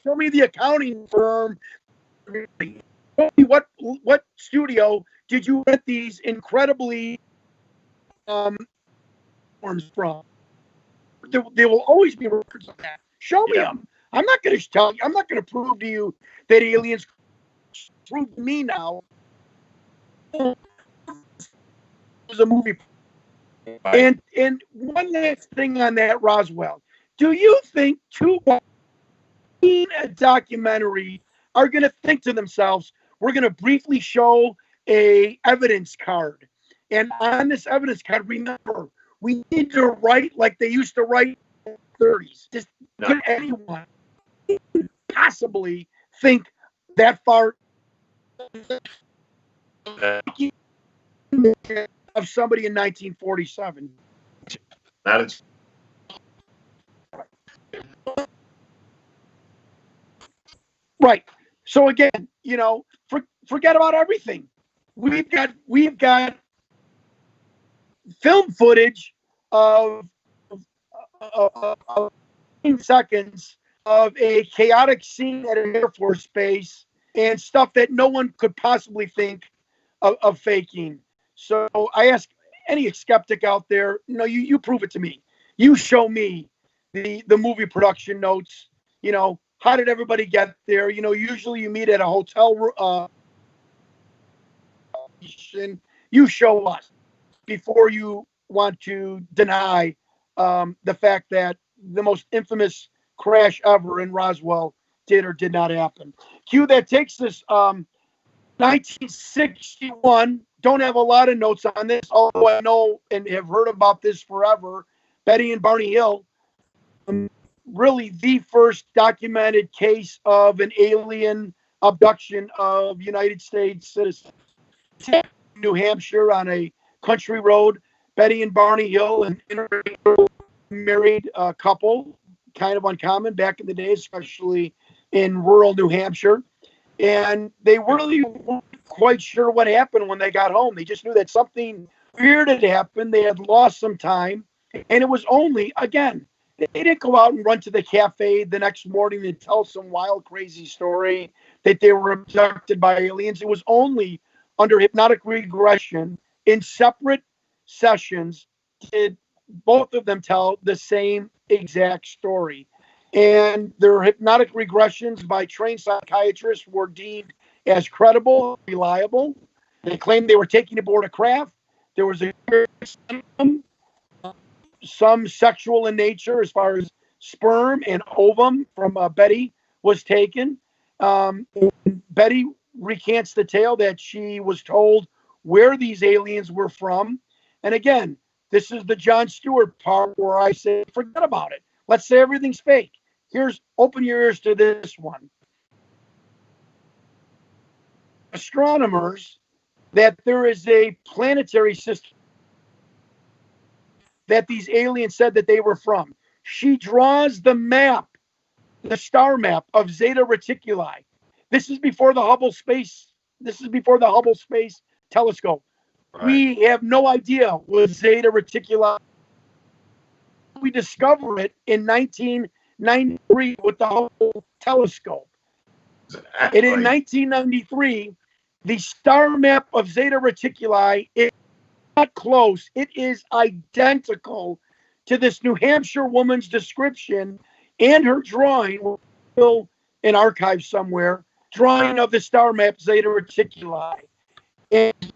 Show me the accounting firm. Show me what studio did you rent these incredibly forms from? There will always be records of that. Show me them. I'm not going to tell you. I'm not going to prove to you that aliens prove to me now. It was a movie. And one last thing on that, Roswell. Do you think two in a documentary are going to think to themselves, we're going to briefly show a evidence card, and on this evidence card, remember, we need to write like they used to write in the 30s. Just could anyone possibly think that far of somebody in 1947? That is right. So again, forget about everything. We've got film footage of seconds of a chaotic scene at an Air Force base and stuff that no one could possibly think of faking. So I ask any skeptic out there, you prove it to me. You show me the movie production notes. How did everybody get there? Usually you meet at a hotel. You show us before you want to deny the fact that the most infamous crash ever in Roswell did or did not happen. Q, that takes us 1961. Don't have a lot of notes on this, although I know and have heard about this forever. Betty and Barney Hill, really the first documented case of an alien abduction of United States citizens. New Hampshire on a country road. Betty and Barney Hill, an married couple, kind of uncommon back in the day, especially in rural New Hampshire. And they really weren't quite sure what happened when they got home. They just knew that something weird had happened. They had lost some time. And it was only, again, they didn't go out and run to the cafe the next morning and tell some wild, crazy story that they were abducted by aliens. It was only under hypnotic regression in separate sessions did both of them tell the same exact story. And their hypnotic regressions by trained psychiatrists were deemed as credible, reliable. They claimed they were taking aboard a craft. There was some sexual in nature as far as sperm and ovum from Betty was taken. Betty recants the tale that she was told where these aliens were from. And again, this is the Jon Stewart part where I say, forget about it. Let's say everything's fake. Open your ears to this one. Astronomers, that there is a planetary system that these aliens said that they were from. She draws the map, the star map of Zeta Reticuli. This is before the Hubble Space Telescope. Right. We have no idea what Zeta Reticuli. We discover it in 1993 with the Hubble telescope. Exactly. And in 1993, the star map of Zeta Reticuli is not close. It is identical to this New Hampshire woman's description and her drawing, still in archives somewhere, drawing of the star map Zeta Reticuli. And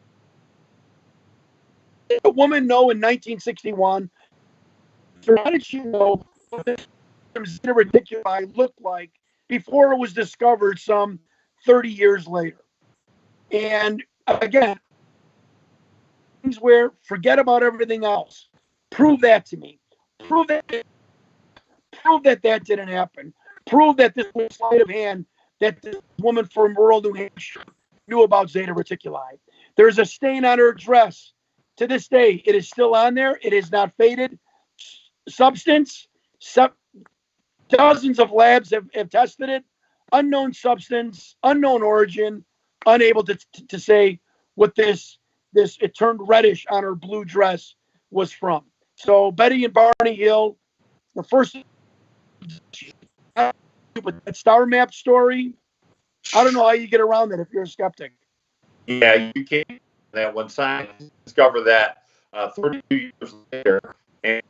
a woman know in 1961, how did she know what the Zeta Reticuli looked like before it was discovered some 30 years later? And again, things where forget about everything else. Prove that to me. Prove that didn't happen. Prove that this was sleight of hand, that this woman from rural New Hampshire knew about Zeta Reticuli. There's a stain on her dress. To this day, it is still on there. It is not faded. Substance, dozens of labs have tested it. Unknown substance, unknown origin, unable to say what this it turned reddish on her blue dress was from. So Betty and Barney Hill, the first but that star map story, I don't know how you get around that if you're a skeptic. Yeah, you can't. That when scientists discovered that 32 years later, and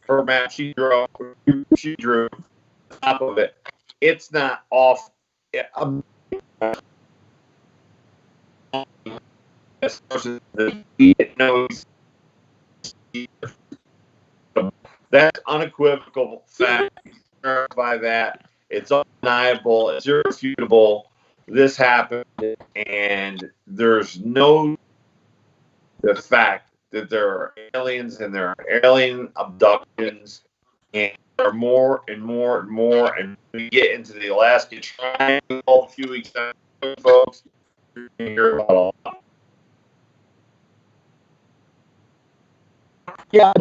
her map she drew the top of it, it's not off. It knows that's unequivocal fact. Verify that. It's undeniable. It's irrefutable. This happened, and there's no the fact that there are aliens and there are alien abductions, and there are more and more and more. And we get into the Alaska Triangle a few weeks ago, folks. You're going to hear about all that. Yeah,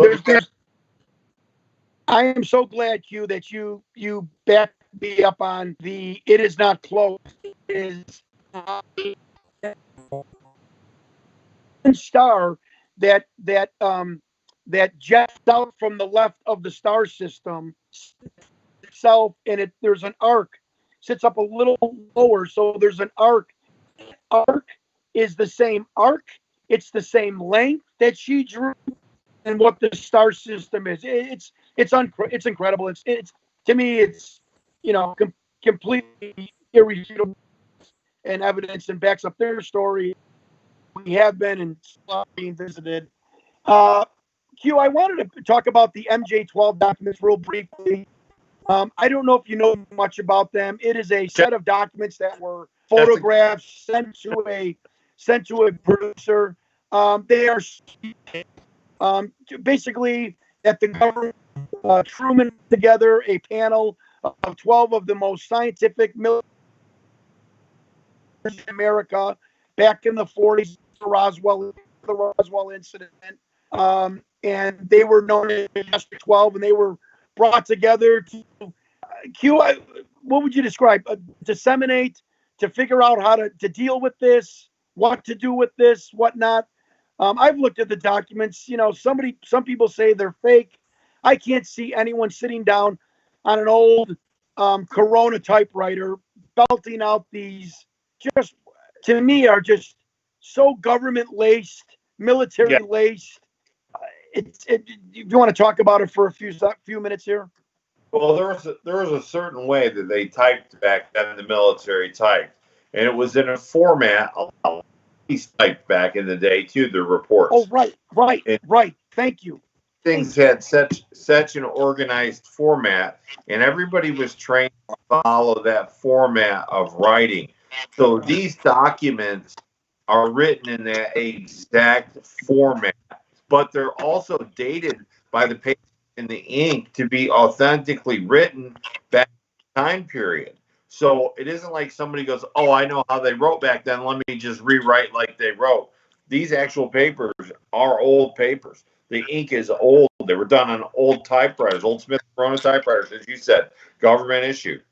I am so glad, Q, that you backed me up on the it is not closed. It is star that jets out from the left of the star system itself, and there's an arc, sits up a little lower, so there's an arc. Arc is the same arc. It's the same length that she drew, and what the star system is. It's incredible. It's to me, it's completely irrefutable and evidence and backs up their story. We have been and being visited. Q, I wanted to talk about the MJ12 documents real briefly. I don't know if you know much about them. It is a set of documents that were photographs sent to a producer. They are basically that the government Truman put together a panel of 12 of the most scientific military in America back in the 40s, the Roswell incident. And they were known as District 12, and they were brought together to what would you describe? Disseminate, to figure out how to deal with this, what to do with this, what not. I've looked at the documents. Some people say they're fake. I can't see anyone sitting down on an old Corona typewriter belting out these. Just to me, are just so government laced, military laced. If you want to talk about it for a few minutes here. Well, there was a certain way that they typed back then, the military typed, and it was in a format typed back in the day too. The reports. Oh, right. Thank you. Things had such an organized format, and everybody was trained to follow that format of writing. So these documents are written in that exact format, but they're also dated by the paper and the ink to be authentically written back in the time period. So it isn't like somebody goes, "Oh, I know how they wrote back then. Let me just rewrite like they wrote." These actual papers are old papers. The ink is old. They were done on old typewriters, old Smith Corona typewriters, as you said, government issued.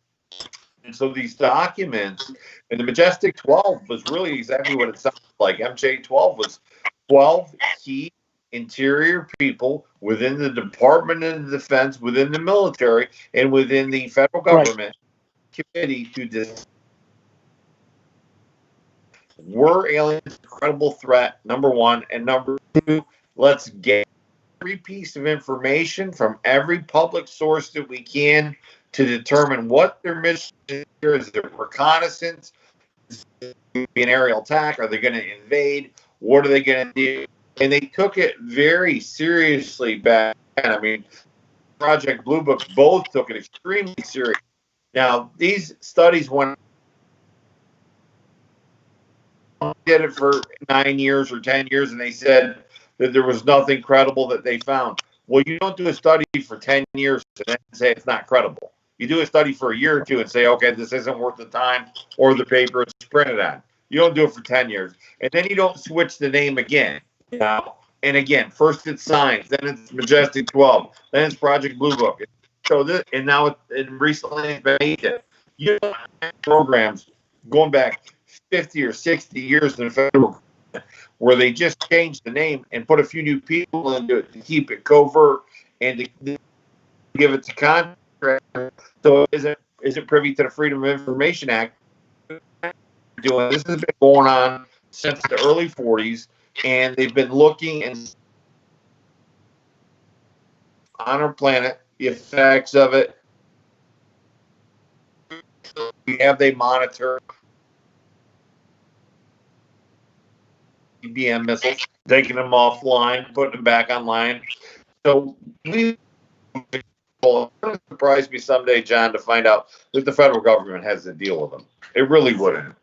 And so these documents, and the Majestic 12 was really exactly what it sounded like. MJ12 was 12 key interior people within the Department of Defense, within the military, and within the federal government committee to decide, were aliens a credible threat, number one, and number two, let's get every piece of information from every public source that we can to determine what their mission is. Is it reconnaissance? Is it an aerial attack? Are they going to invade? What are they going to do? And they took it very seriously back then. I mean, Project Blue Book both took it extremely serious. Now, these studies did it for 9 years or 10 years, and they said that there was nothing credible that they found. Well, you don't do a study for 10 years and then say it's not credible. You do a study for a year or two and say, okay, this isn't worth the time or the paper it's printed on. You don't do it for 10 years. And then you don't switch the name again. Now, and again, first it's Science, then it's Majestic 12, then it's Project Blue Book. So this, and now recently it's been 8. You have programs going back 50 or 60 years in the federal government where they just changed the name and put a few new people into it to keep it covert and to give it to contractors. So it isn't isn't privy to the Freedom of Information Act. Doing this has been going on since the early 40s, and they've been looking and on our planet the effects of it. They monitor BM missiles, taking them offline, putting them back online. So it wouldn't surprise me someday, John, to find out that the federal government has to deal with them. It really wouldn't.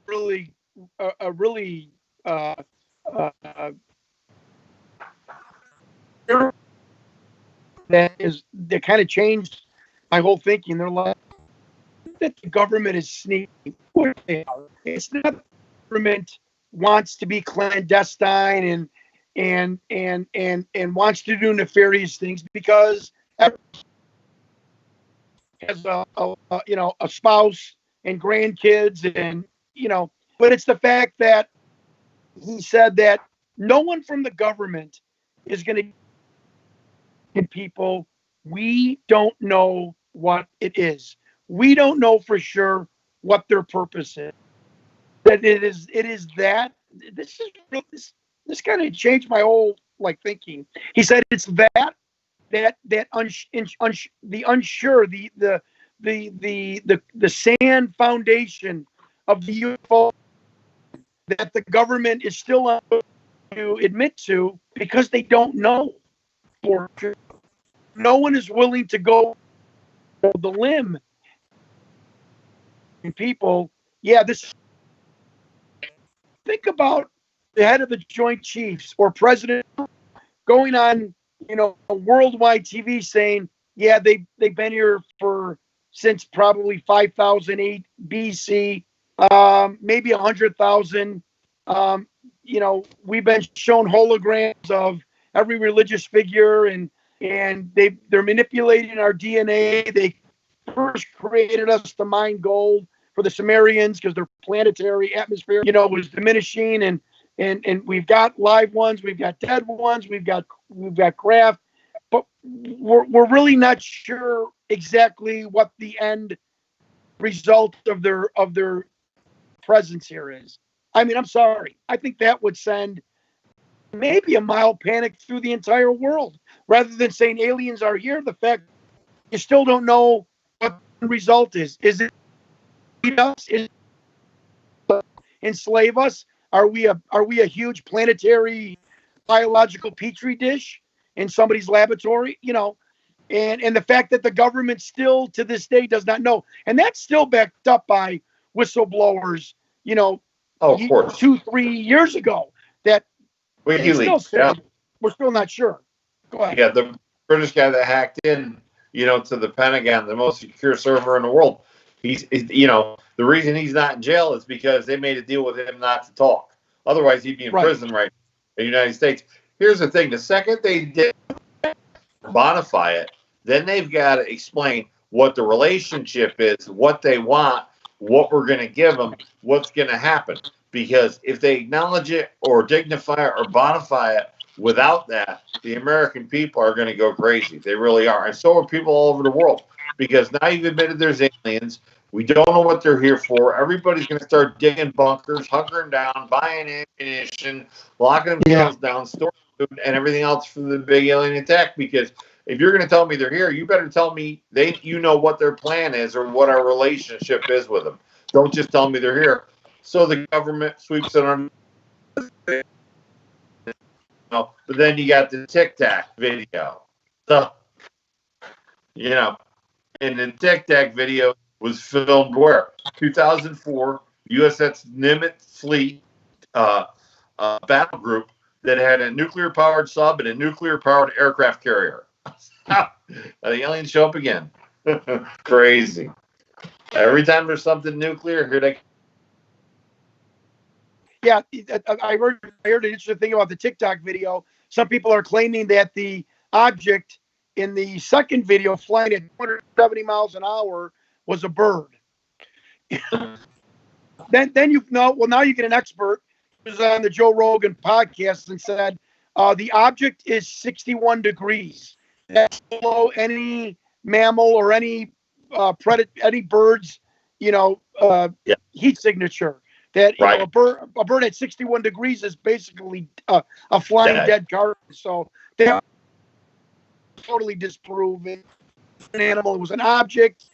Really, really that kind of changed my whole thinking. They're like that the government is sneaky. It's not the government wants to be clandestine and wants to do nefarious things because has a spouse and grandkids and but it's the fact that he said that no one from the government is going to give people. We don't know what it is. We don't know for sure what their purpose is. That it is that this is this kind of changed my whole thinking. He said it's that the unsure, the sand foundation of the UFO that the government is still unable to admit to because they don't know for sure. No one is willing to go the limb. And people, this. Think about the head of the Joint Chiefs or President going on, worldwide TV saying, yeah, they've been here since probably 5008 BC, maybe 100,000. We've been shown holograms of every religious figure, and they're manipulating our DNA. They first created us to mine gold for the Sumerians because their planetary atmosphere, was diminishing, and we've got live ones, we've got dead ones, we've got craft, but we're really not sure exactly what the end result of their presence here is. I mean, I'm sorry. I think that would send maybe a mild panic through the entire world. Rather than saying aliens are here, the fact you still don't know what the result is. Is it us? Is it enslave us? Are we a huge planetary biological petri dish in somebody's laboratory? And the fact that the government still to this day does not know, and that's still backed up by whistleblowers. Of course, 2-3 years ago that they still said we're still not sure. Go ahead. Yeah, the British guy that hacked in, to the Pentagon, the most secure server in the world. The reason he's not in jail is because they made a deal with him not to talk. Otherwise, he'd be in prison right in the United States. Here's the thing: the second they did bonify it, then they've got to explain what the relationship is, what they want, what we're going to give them, what's going to happen. Because if they acknowledge it or dignify it or bonify it without that, the American people are going to go crazy. They really are. And so are people all over the world. Because now you've admitted there's aliens. We don't know what they're here for. Everybody's going to start digging bunkers, hunkering down, buying ammunition, locking themselves down, storing food, and everything else for the big alien attack. Because if you're going to tell me they're here, you better tell me what their plan is or what our relationship is with them. Don't just tell me they're here. So the government sweeps it on. But then you got the Tic Tac video. So, and the Tic Tac video was filmed where? 2004, USS Nimitz fleet battle group that had a nuclear-powered sub and a nuclear-powered aircraft carrier. The aliens show up again. Crazy. Every time there's something nuclear, here they. Yeah, I heard an interesting thing about the TikTok video. Some people are claiming that the object in the second video, flying at 270 miles an hour, was a bird. then now you get an expert who's on the Joe Rogan podcast and said the object is 61 degrees. that below any mammal or any any bird's, heat signature. That a bird at 61 degrees is basically a flying dead carcass. So they are totally disproven. An animal, it was an object.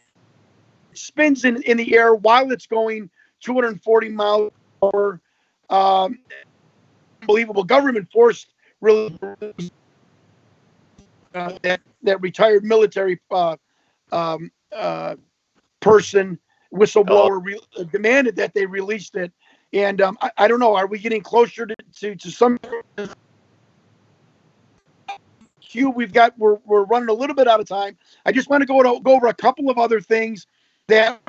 It spins in the air while it's going 240 miles per hour. Unbelievable. Government forced really that retired military person, whistleblower, demanded that they released it. And I don't know. Are we getting closer to some? Hugh, we're running a little bit out of time. I just want to go over a couple of other things that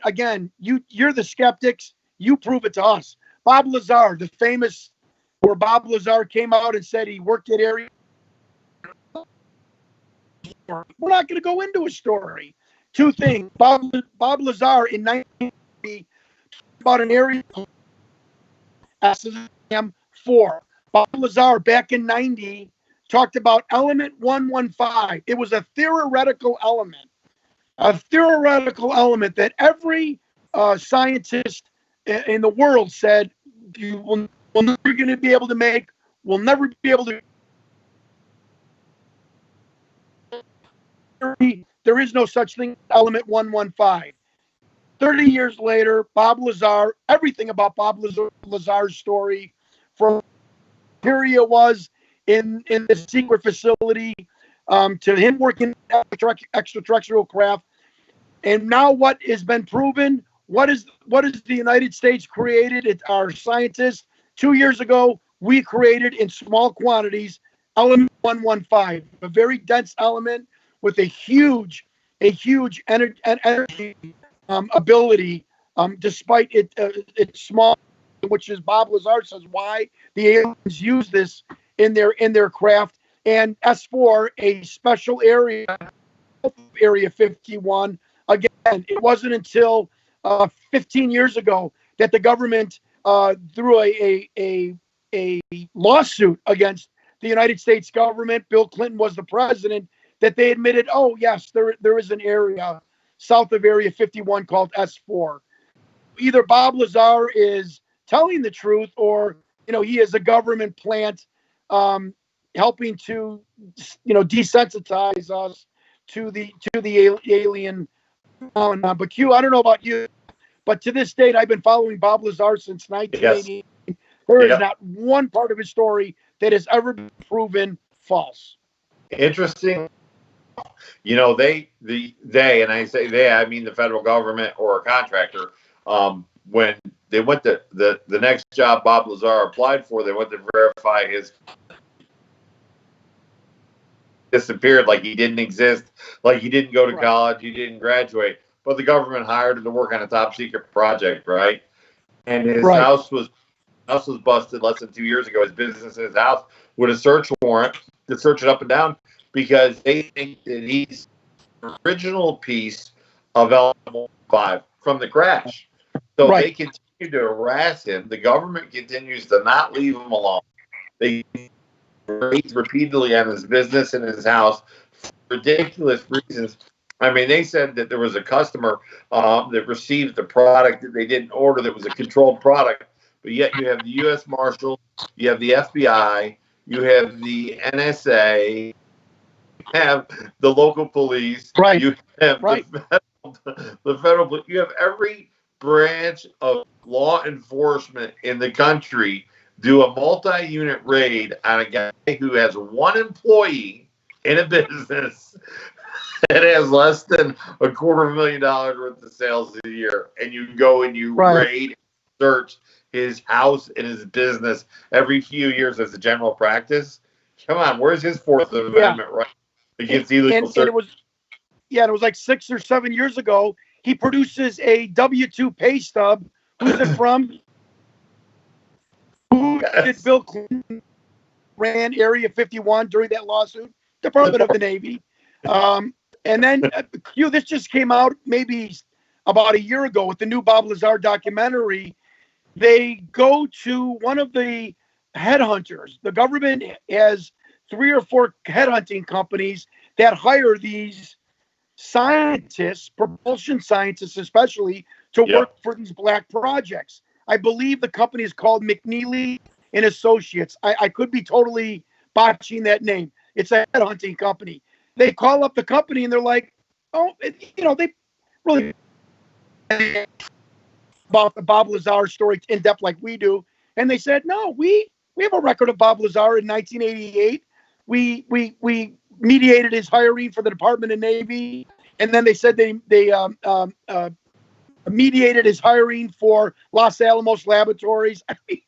again, you're the skeptics. You prove it to us. Bob Lazar, the famous, where Bob Lazar came out and said he worked at Area. We're not going to go into a story. Two things. Bob Lazar in 1990 about an area SM4. Bob Lazar back in 90 talked about element 115. It was a theoretical element that every scientist in the world said we're never going to be able to make. We'll never be able to. There is no such thing as element 115. 30 years later, Bob Lazar, everything about Bob Lazar's story, from area was in the secret facility, to him working extraterrestrial craft, and now what has been proven? What is the United States created? Our scientists 2 years ago, we created in small quantities element 115, a very dense element with a huge energy ability, despite it's small, which is Bob Lazar says why the aliens use this in their craft. And S4, a special area 51. Again, it wasn't until 15 years ago that the government threw a lawsuit against the United States government. Bill Clinton was the president. That they admitted, oh yes, there is an area south of Area 51 called S4. Either Bob Lazar is telling the truth, or he is a government plant, helping to desensitize us to the alien phenomenon. But Q, I don't know about you, but to this date, I've been following Bob Lazar since 1980. Yes. There is not one part of his story that has ever been proven false. Interesting. They, and I say they, I mean the federal government or a contractor, when they went to the next job Bob Lazar applied for, they went to verify his disappeared, like he didn't exist, like he didn't go to college, he didn't graduate, but the government hired him to work on a top secret project, right? And his house was busted less than 2 years ago. His business and his house with a search warrant to search it up and down, because they think that he's the original piece of element 5 from the crash. So they continue to harass him. The government continues to not leave him alone. They raid repeatedly on his business and his house for ridiculous reasons. I mean, they said that there was a customer that received the product that they didn't order, that was a controlled product, but yet you have the U.S. Marshals, you have the FBI, you have the NSA, you have the local police, you have the federal, you have every branch of law enforcement in the country do a multi-unit raid on a guy who has one employee in a business that has less than $250,000 worth of sales a year, and you go and you raid and search his house and his business every few years as a general practice. Come on, where's his Fourth Amendment right against illegal search? And it was like 6 or 7 years ago. He produces a W-2 pay stub. Who's it from? Who did Bill Clinton ran Area 51 during that lawsuit? Department of the Navy. And then this just came out maybe about a year ago with the new Bob Lazar documentary. They go to one of the headhunters. The government has 3 or 4 headhunting companies that hire these scientists, propulsion scientists especially, to work for these black projects. I believe the company is called McNeely and Associates. I could be totally botching that name. It's a headhunting company. They call up the company and they're like, oh, they really about the Bob Lazar story in depth like we do. And they said, no, we have a record of Bob Lazar in 1988. We mediated his hiring for the Department of Navy. And then they said they mediated his hiring for Los Alamos Laboratories. I mean,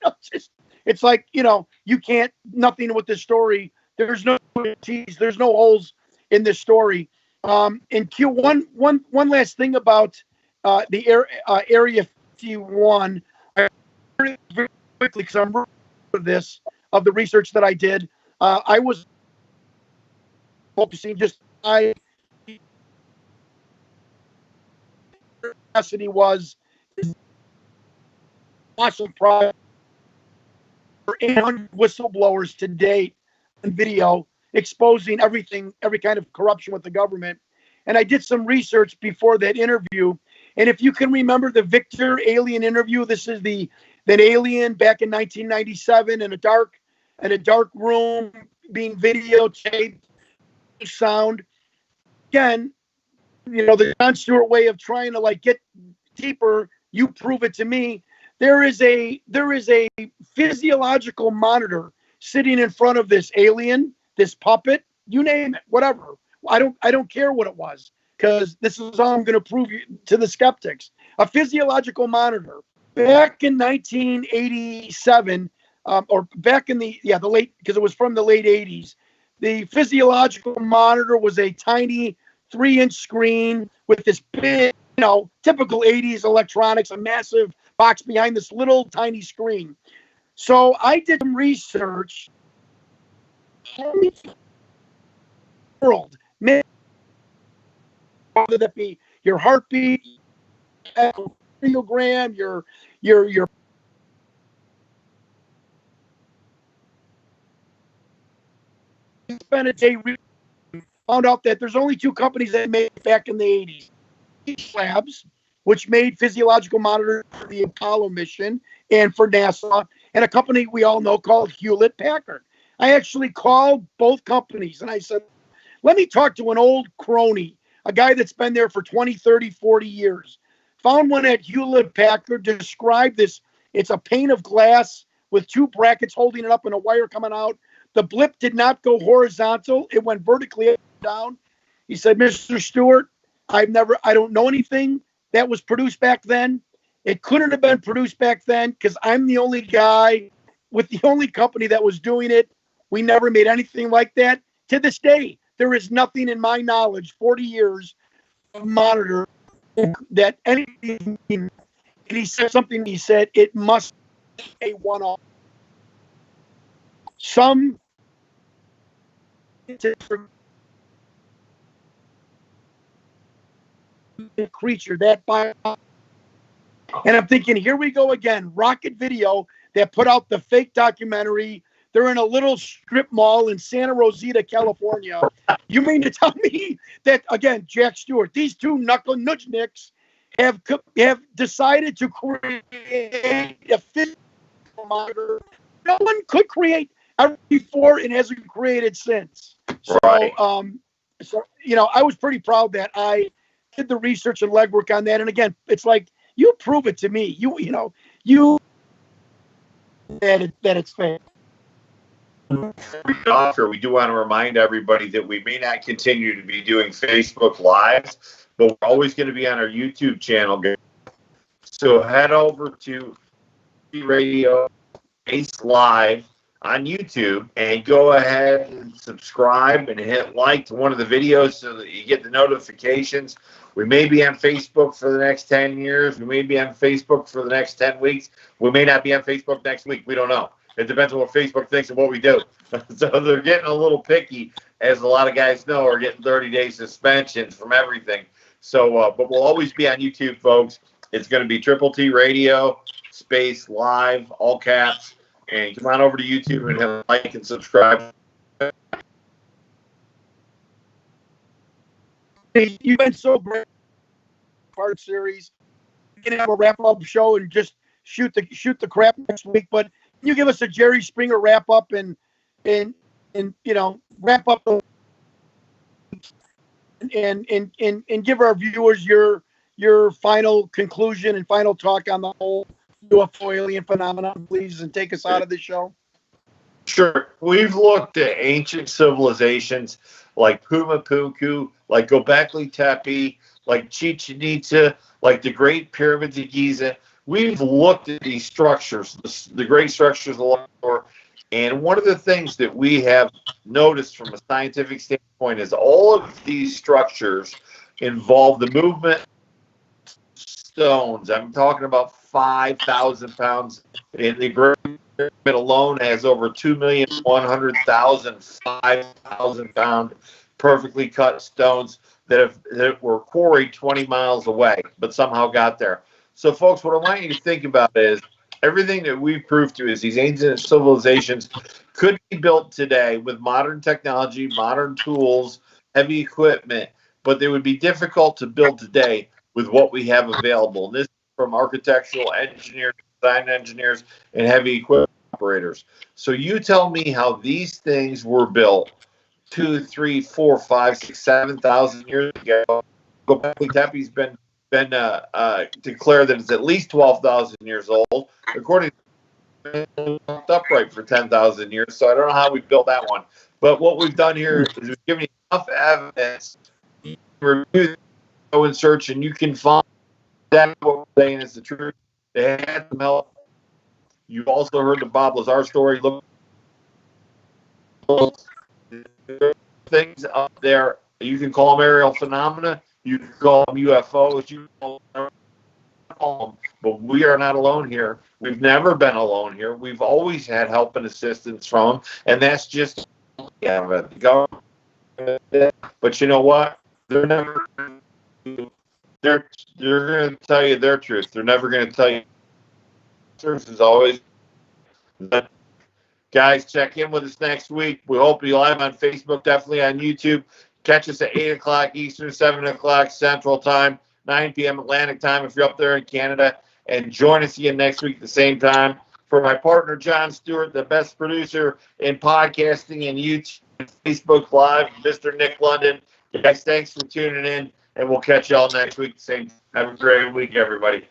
it's like, you can't, nothing with this story. There's no tease. There's no holes in this story. In Q1, one last thing about the Area 51. Very quickly, because I'm of the research that I did. I was focusing just capacity was awesome product for 800 whistleblowers to date on video exposing every kind of corruption with the government. And I did some research before that interview. And if you can remember the Victor alien interview, this is that alien back in 1997 in a dark room being videotaped, sound. Again, the Jon Stewart way of trying to get deeper. You prove it to me. There is a physiological monitor sitting in front of this alien, this puppet, you name it, whatever. I don't care what it was, because this is all I'm going to prove to the skeptics. A physiological monitor back in 1987, or back in the late, because it was from the late 80s. The physiological monitor was a tiny 3-inch screen with this big, typical 80s electronics, a massive box behind this little tiny screen. So I did some research. World, whether that be your heartbeat, echocardiogram, your spent a day found out that there's only 2 companies that made it back in the 80s. Labs, which made physiological monitors for the Apollo mission and for NASA, and a company we all know called Hewlett-Packard. I actually called both companies and I said, let me talk to an old crony, a guy that's been there for 20, 30, 40 years. Found one at Hewlett-Packard, described this. It's a pane of glass with 2 brackets holding it up and a wire coming out. The blip did not go horizontal. It went vertically up and down. He said, Mr. Stewart, I don't know anything that was produced back then. It couldn't have been produced back then because I'm the only guy with the only company that was doing it. We never made anything like that. To this day, there is nothing in my knowledge, 40 years of monitor, that anything. And he said something. He said, it must be a one-off. Some creature, that bio. And I'm thinking, here we go again. Rocket Video that put out the fake documentary. They're in a little strip mall in Santa Rosita, California. You mean to tell me that, again, Jack Stewart, these 2 knuckle nudgenicks have decided to create a physical monitor no one could create ever before and hasn't created since. So, right. I was pretty proud that I did the research and legwork on that. And again, it's like, you prove it to me. You that it's fake. We do want to remind everybody that we may not continue to be doing Facebook Lives, but we're always going to be on our YouTube channel. So head over to Radio Space Live on YouTube and go ahead and subscribe and hit like to one of the videos so that you get the notifications. We may be on Facebook for the next 10 years. We may be on Facebook for the next 10 weeks. We may not be on Facebook next week. We don't know. It depends on what Facebook thinks and what we do. So they're getting a little picky, as a lot of guys know, are getting 30-day suspensions from everything. So, but we'll always be on YouTube, folks. It's going to be Triple T Radio, Space Live, all caps. And come on over to YouTube and hit like and subscribe. You've been so great part series. We can have a wrap up show and just shoot the crap next week. But can you give us a Jerry Springer wrap up and wrap up and give our viewers your final conclusion and final talk on the whole UFO alien phenomenon, please, and take us out of the show. Sure. We've looked at ancient civilizations like Pumapunku, like Göbekli Tepe, like Chichen Itza, like the Great Pyramids of Giza. We've looked at these structures, the great structures along the shore, and one of the things that we have noticed from a scientific standpoint is all of these structures involve the movement of stones. I'm talking about 5,000 pounds. And the Great Pyramid alone has over 2,100,000 5,000-pound perfectly cut stones that were quarried 20 miles away, but somehow got there. So, folks, what I want you to think about is everything that we've proved to is these ancient civilizations could be built today with modern technology, modern tools, heavy equipment, but they would be difficult to build today with what we have available. And this is from architectural engineers, design engineers, and heavy equipment operators. So you tell me how these things were built 2, 3, 4, 5, 6, 7,000 years ago. Göbekli Tepe's been declared that it's at least 12,000 years old, according to upright for 10,000 years. So I don't know how we built that one. But what we've done here is we've given you enough evidence to review, go and search, and you can find that what we're saying is the truth. They had some help. You've also heard the Bob Lazar story. Look, things up there. You can call them aerial phenomena. You can call them UFOs. You can call them, but we are not alone here. We've never been alone here. We've always had help and assistance from them, and that's just the government. But you know what? They're never. They're going to tell you their truth. They're never going to tell you. Truth is always. Guys, check in with us next week. We hope you live on Facebook, definitely on YouTube. Catch us at 8 o'clock Eastern, 7 o'clock Central Time, 9 p.m. Atlantic Time if you're up there in Canada. And join us again next week at the same time. For my partner, John Stewart, the best producer in podcasting and YouTube and Facebook Live, Mr. Nick London. Guys, thanks for tuning in, and we'll catch y'all next week at the same time. Have a great week, everybody.